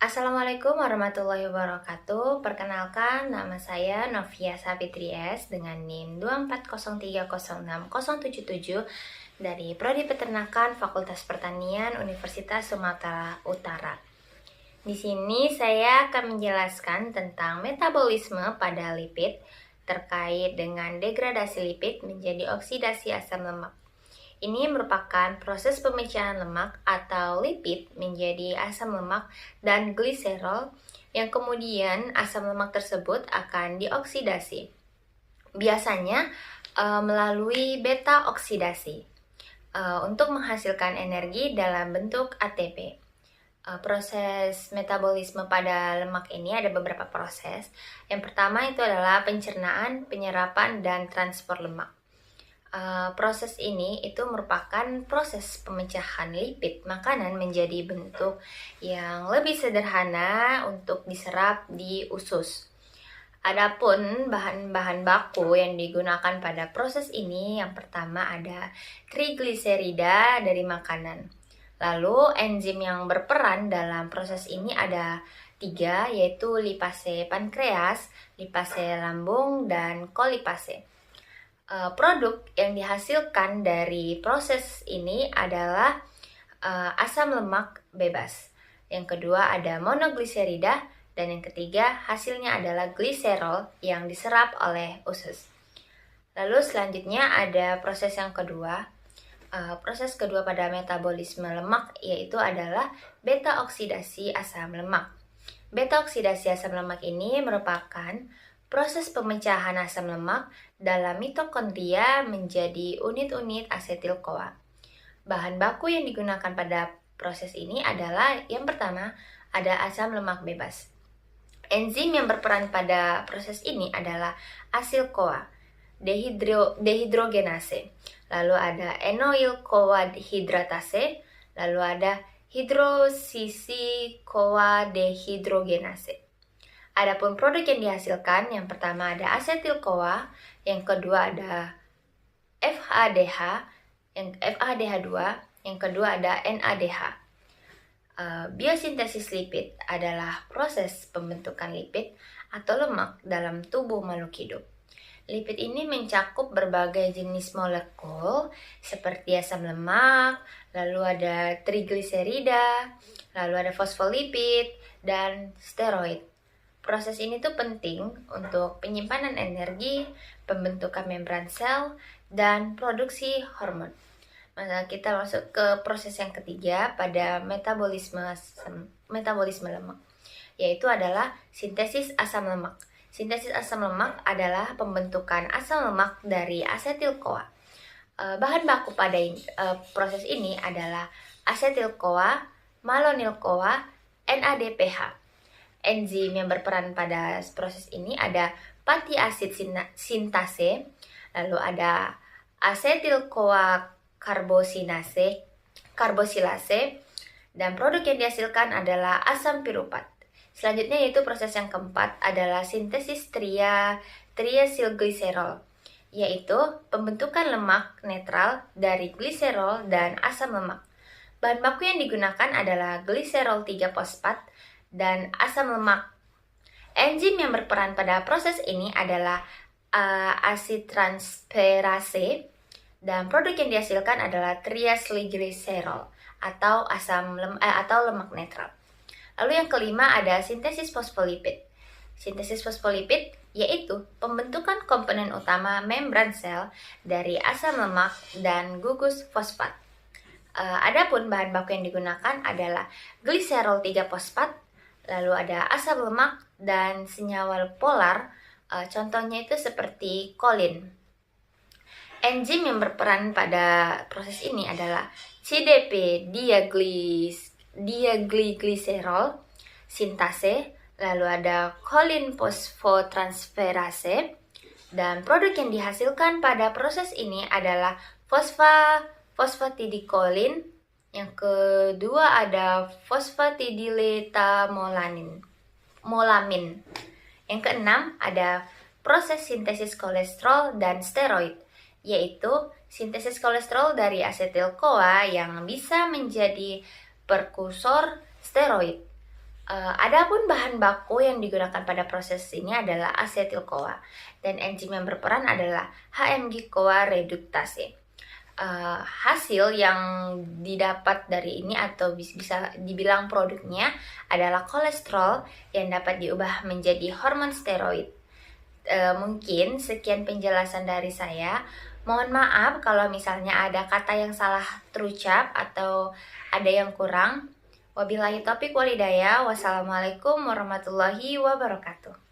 Assalamualaikum warahmatullahi wabarakatuh. Perkenalkan, nama saya Novia Sapitries dengan NIM 240306077 dari Prodi Peternakan Fakultas Pertanian Universitas Sumatera Utara. Di sini saya akan menjelaskan tentang metabolisme pada lipid terkait dengan degradasi lipid menjadi oksidasi asam lemak. Ini merupakan proses pemecahan lemak atau lipid menjadi asam lemak dan gliserol yang kemudian asam lemak tersebut akan dioksidasi. Biasanya melalui beta oksidasi untuk menghasilkan energi dalam bentuk ATP. Proses metabolisme pada lemak ini ada beberapa proses. Yang pertama itu adalah pencernaan, penyerapan, dan transport lemak. Proses ini itu merupakan proses pemecahan lipid makanan menjadi bentuk yang lebih sederhana untuk diserap di usus. Adapun bahan-bahan baku yang digunakan pada proses ini, yang pertama ada trigliserida dari makanan. Lalu enzim yang berperan dalam proses ini ada 3, yaitu lipase pankreas, lipase lambung, dan kolipase. Produk yang dihasilkan dari proses ini adalah asam lemak bebas. Yang kedua ada monogliserida, dan yang ketiga hasilnya adalah gliserol yang diserap oleh usus. Lalu selanjutnya ada proses yang kedua. Proses kedua pada metabolisme lemak yaitu adalah beta oksidasi asam lemak. Beta oksidasi asam lemak ini merupakan proses pemecahan asam lemak dalam mitokondria menjadi unit-unit asetil-CoA. Bahan baku yang digunakan pada proses ini adalah yang pertama ada asam lemak bebas. Enzim yang berperan pada proses ini adalah asil-CoA, dehidrogenase. Lalu ada enoil-CoA dehidratase, lalu ada hidrosisi-CoA dehidrogenase. Adapun produk yang dihasilkan, yang pertama ada asetil-CoA, yang kedua ada FADH, yang FADH2, yang kedua ada NADH. Biosintesis lipid adalah proses pembentukan lipid atau lemak dalam tubuh makhluk hidup. Lipid ini mencakup berbagai jenis molekul seperti asam lemak, lalu ada trigliserida, lalu ada fosfolipid, dan steroid. Proses ini tuh penting untuk penyimpanan energi, pembentukan membran sel, dan produksi hormon. Maka kita masuk ke proses yang ketiga pada metabolisme lemak, yaitu adalah sintesis asam lemak. Sintesis asam lemak adalah pembentukan asam lemak dari asetil-CoA. Bahan baku pada proses ini adalah asetil-CoA, malonil-CoA, NADPH. Enzim yang berperan pada proses ini ada fatty acid sintase, lalu ada asetil-CoA karbosilase, dan produk yang dihasilkan adalah asam piruvat. Selanjutnya yaitu proses yang keempat adalah sintesis triacylglycerol, yaitu pembentukan lemak netral dari gliserol dan asam lemak. Bahan baku yang digunakan adalah gliserol 3-fosfat dan asam lemak. Enzim yang berperan pada proses ini adalah asidtransferase, dan produk yang dihasilkan adalah triacylglycerol atau lemak netral. Lalu yang kelima ada sintesis fosfolipid. Sintesis fosfolipid yaitu pembentukan komponen utama membran sel dari asam lemak dan gugus fosfat. Adapun bahan baku yang digunakan adalah gliserol 3-fosfat, lalu ada asam lemak dan senyawa polar, contohnya itu seperti kolin. Enzim yang berperan pada proses ini adalah CDP diaglycerol sintase, lalu ada kolin fosfotransferase, dan produk yang dihasilkan pada proses ini adalah fosfatidilkolin. Yang kedua ada fosfatidilmetamolamin. Yang keenam ada proses sintesis kolesterol dan steroid, yaitu sintesis kolesterol dari asetil-CoA yang bisa menjadi prekursor steroid. Adapun bahan baku yang digunakan pada proses ini adalah asetil-CoA dan enzim yang berperan adalah HMG-CoA reduktase. Hasil yang didapat dari ini atau bisa dibilang produknya adalah kolesterol yang dapat diubah menjadi hormon steroid. Mungkin sekian penjelasan dari saya. Mohon maaf kalau misalnya ada kata yang salah terucap atau ada yang kurang. Wabillahi taufiq walhidayah. Wassalamualaikum warahmatullahi wabarakatuh.